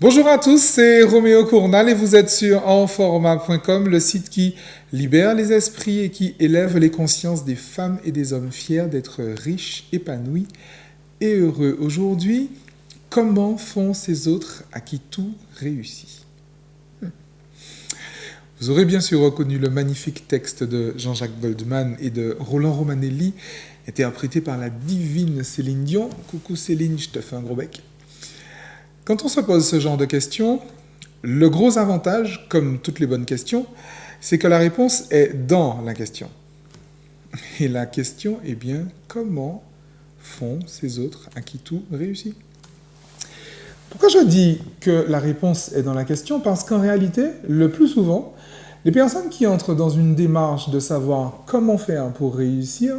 Bonjour à tous, c'est Roméo Cournal et vous êtes sur enforma.com, le site qui libère les esprits et qui élève les consciences des femmes et des hommes fiers d'être riches, épanouis et heureux. Aujourd'hui, comment font ces autres à qui tout réussit? Vous aurez bien sûr reconnu le magnifique texte de Jean-Jacques Goldman et de Roland Romanelli, interprété par la divine Céline Dion. Coucou Céline, je te fais un gros bec. Quand on se pose ce genre de questions, le gros avantage, comme toutes les bonnes questions, c'est que la réponse est dans la question. Et la question est bien, comment font ces autres à qui tout réussit? Pourquoi je dis que la réponse est dans la question? Parce qu'en réalité, le plus souvent, les personnes qui entrent dans une démarche de savoir comment faire pour réussir,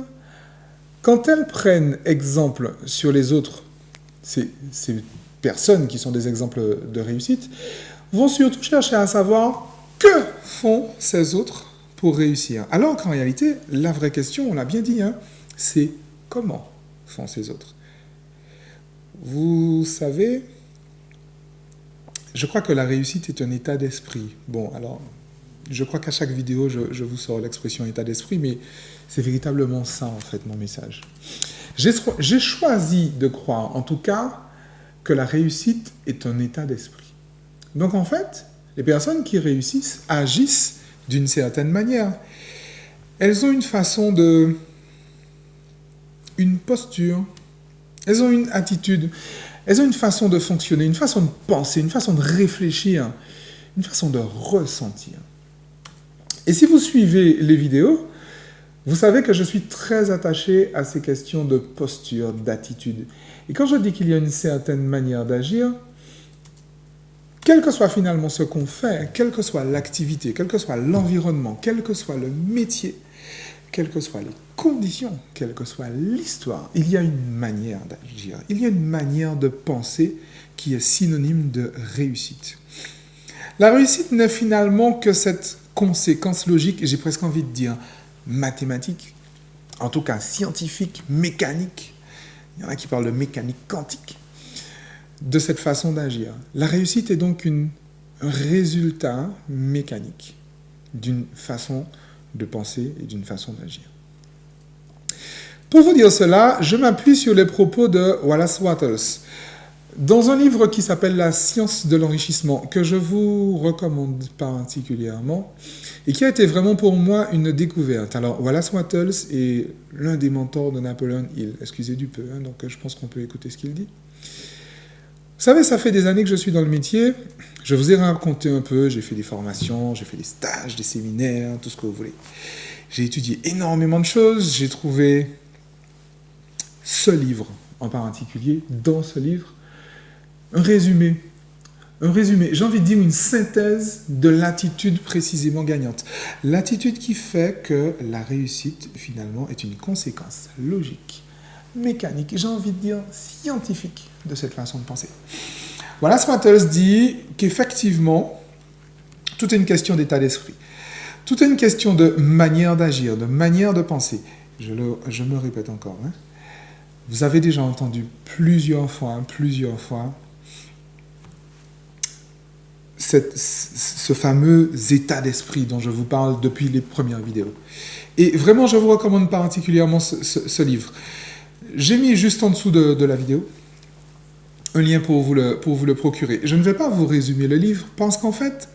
quand elles prennent exemple sur les autres, c'est personnes qui sont des exemples de réussite, vont surtout chercher à savoir que font ces autres pour réussir. Alors qu'en réalité, la vraie question, on l'a bien dit, c'est comment font ces autres. Vous savez, je crois que la réussite est un état d'esprit. Bon, alors, je crois qu'à chaque vidéo, je vous sors l'expression état d'esprit, mais c'est véritablement ça, en fait, mon message. J'ai choisi de croire, en tout cas, que la réussite est un état d'esprit. Donc en fait, les personnes qui réussissent agissent d'une certaine manière. Elles ont une façon de... une posture, elles ont une attitude, elles ont une façon de fonctionner, une façon de penser, une façon de réfléchir, une façon de ressentir. Et si vous suivez les vidéos, vous savez que je suis très attaché à ces questions de posture, d'attitude. Et quand je dis qu'il y a une certaine manière d'agir, quel que soit finalement ce qu'on fait, quelle que soit l'activité, quel que soit l'environnement, quel que soit le métier, quelles que soient les conditions, quelle que soit l'histoire, il y a une manière d'agir, il y a une manière de penser qui est synonyme de réussite. La réussite n'est finalement que cette conséquence logique, et j'ai presque envie de dire mathématique, en tout cas scientifique, mécanique, il y en a qui parlent de mécanique quantique, de cette façon d'agir. La réussite est donc un résultat mécanique d'une façon de penser et d'une façon d'agir. Pour vous dire cela, je m'appuie sur les propos de Wallace Wattles, dans un livre qui s'appelle La science de l'enrichissement, que je vous recommande particulièrement, et qui a été vraiment pour moi une découverte. Alors, Wallace Wattles est l'un des mentors de Napoleon Hill, excusez du peu, donc je pense qu'on peut écouter ce qu'il dit. Vous savez, ça fait des années que je suis dans le métier, je vous ai raconté un peu, j'ai fait des formations, j'ai fait des stages, des séminaires, tout ce que vous voulez. J'ai étudié énormément de choses, j'ai trouvé ce livre en particulier, dans ce livre, un résumé, j'ai envie de dire une synthèse de l'attitude précisément gagnante. L'attitude qui fait que la réussite, finalement, est une conséquence logique, mécanique, j'ai envie de dire scientifique de cette façon de penser. Voilà, Wattles dit qu'effectivement, tout est une question d'état d'esprit. Tout est une question de manière d'agir, de manière de penser. Je me répète encore. Vous avez déjà entendu plusieurs fois, ce fameux état d'esprit dont je vous parle depuis les premières vidéos. Et vraiment, je vous recommande particulièrement ce livre. J'ai mis juste en dessous de la vidéo un lien pour vous le procurer. Je ne vais pas vous résumer le livre parce qu'en fait,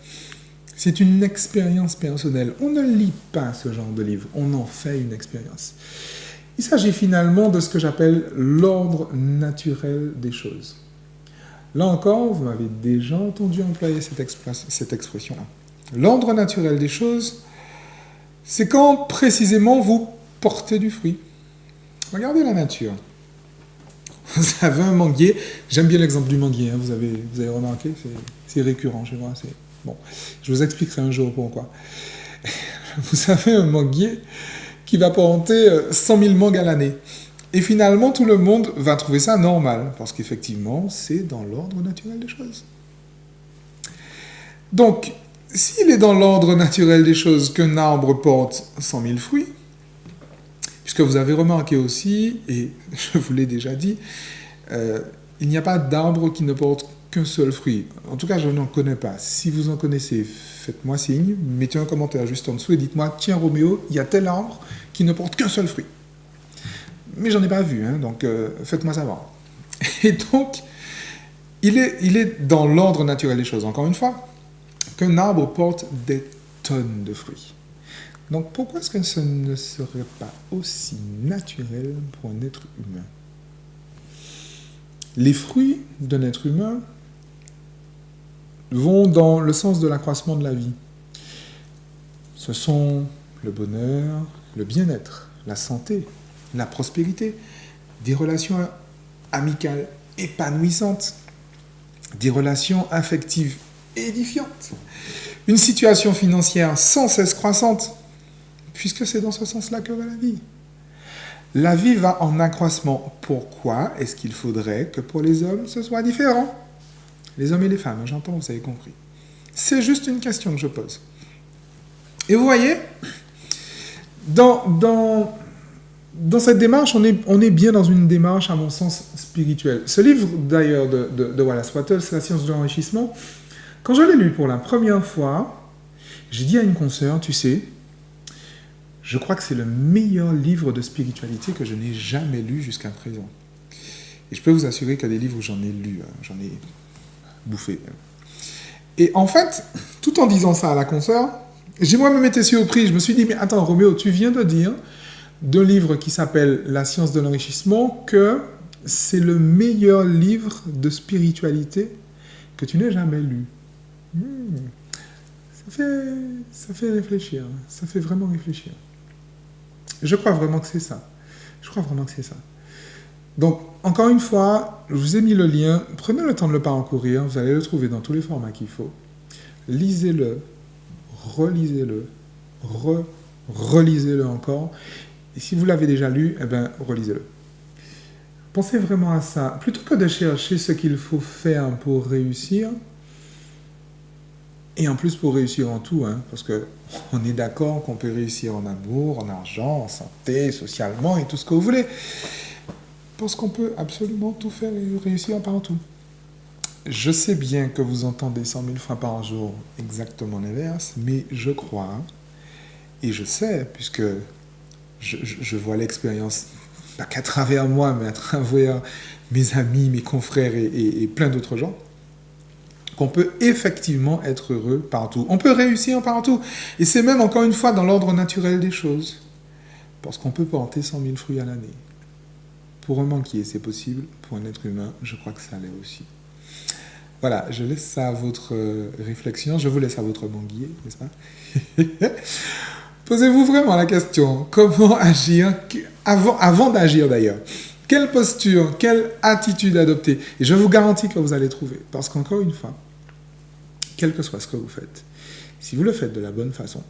c'est une expérience personnelle. On ne lit pas ce genre de livre, on en fait une expérience. Il s'agit finalement de ce que j'appelle l'ordre naturel des choses. Là encore, vous m'avez déjà entendu employer cette expression-là. L'ordre naturel des choses, c'est quand précisément vous portez du fruit. Regardez la nature. Vous avez un manguier, j'aime bien l'exemple du manguier, vous avez remarqué, c'est récurrent chez moi. Bon, je vous expliquerai un jour pourquoi. Vous avez un manguier qui va porter 100 000 mangues à l'année. Et finalement, tout le monde va trouver ça normal, parce qu'effectivement, c'est dans l'ordre naturel des choses. Donc, s'il est dans l'ordre naturel des choses qu'un arbre porte 100 000 fruits, puisque vous avez remarqué aussi, et je vous l'ai déjà dit, il n'y a pas d'arbre qui ne porte qu'un seul fruit. En tout cas, je n'en connais pas. Si vous en connaissez, faites-moi signe, mettez un commentaire juste en dessous et dites-moi, tiens Roméo, il y a tel arbre qui ne porte qu'un seul fruit. Mais j'en ai pas vu, hein, donc faites-moi savoir. Et donc, il est dans l'ordre naturel des choses, encore une fois, qu'un arbre porte des tonnes de fruits. Donc pourquoi est-ce que ce ne serait pas aussi naturel pour un être humain? Les fruits d'un être humain vont dans le sens de l'accroissement de la vie. Ce sont le bonheur, le bien-être, la santé, la prospérité, des relations amicales épanouissantes, des relations affectives édifiantes, une situation financière sans cesse croissante, puisque c'est dans ce sens-là que va la vie. La vie va en accroissement. Pourquoi est-ce qu'il faudrait que pour les hommes, ce soit différent? Les hommes et les femmes, j'entends, vous avez compris. C'est juste une question que je pose. Et vous voyez, dans cette démarche, on est bien dans une démarche, à mon sens, spirituelle. Ce livre, d'ailleurs, de Wallace Wattles, La science de l'enrichissement, quand je l'ai lu pour la première fois, j'ai dit à une consoeur, tu sais, je crois que c'est le meilleur livre de spiritualité que je n'ai jamais lu jusqu'à présent. Et je peux vous assurer qu'il y a des livres où j'en ai lu, j'en ai bouffé. Et en fait, tout en disant ça à la consoeur, j'ai moi-même été surpris. Je me suis dit, mais attends, Roméo, tu viens de dire d'un livre qui s'appelle La science de l'enrichissement que c'est le meilleur livre de spiritualité que tu n'aies jamais lu. Ça fait réfléchir, ça fait vraiment réfléchir. Je crois vraiment que c'est ça. Donc, encore une fois, je vous ai mis le lien. Prenez le temps de le parcourir. Vous allez le trouver dans tous les formats qu'il faut. Lisez-le, relisez-le, relisez-le encore. Et si vous l'avez déjà lu, eh bien, relisez-le. Pensez vraiment à ça. Plutôt que de chercher ce qu'il faut faire pour réussir, et en plus pour réussir en tout, hein, parce qu'on est d'accord qu'on peut réussir en amour, en argent, en santé, socialement et tout ce que vous voulez. Parce qu'on peut absolument tout faire et réussir partout. Je sais bien que vous entendez 100 000 fois par jour exactement l'inverse, mais je crois, et je sais, puisque je vois l'expérience, pas qu'à travers moi, mais à travers mes amis, mes confrères et plein d'autres gens, qu'on peut effectivement être heureux partout. On peut réussir partout. Et c'est même, encore une fois, dans l'ordre naturel des choses. Parce qu'on peut porter 100 000 fruits à l'année. Pour un banquier, c'est possible. Pour un être humain, je crois que ça l'est aussi. Voilà, je laisse ça à votre réflexion. Je vous laisse à votre banquier, n'est-ce pas? Posez-vous vraiment la question. Comment agir avant d'agir d'ailleurs? Quelle posture, quelle attitude adopter? Et je vous garantis que vous allez trouver. Parce qu'encore une fois, quel que soit ce que vous faites, si vous le faites de la bonne façon,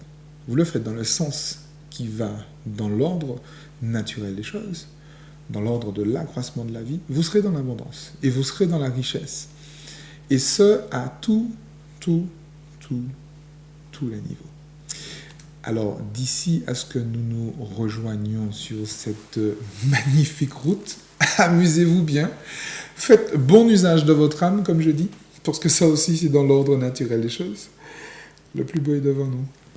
vous le faites dans le sens qui va dans l'ordre naturel des choses, dans l'ordre de l'accroissement de la vie, vous serez dans l'abondance et vous serez dans la richesse. Et ce, à tous les niveaux. Alors, d'ici à ce que nous nous rejoignions sur cette magnifique route, amusez-vous bien, faites bon usage de votre âme, comme je dis, parce que ça aussi, c'est dans l'ordre naturel des choses. Le plus beau est devant nous.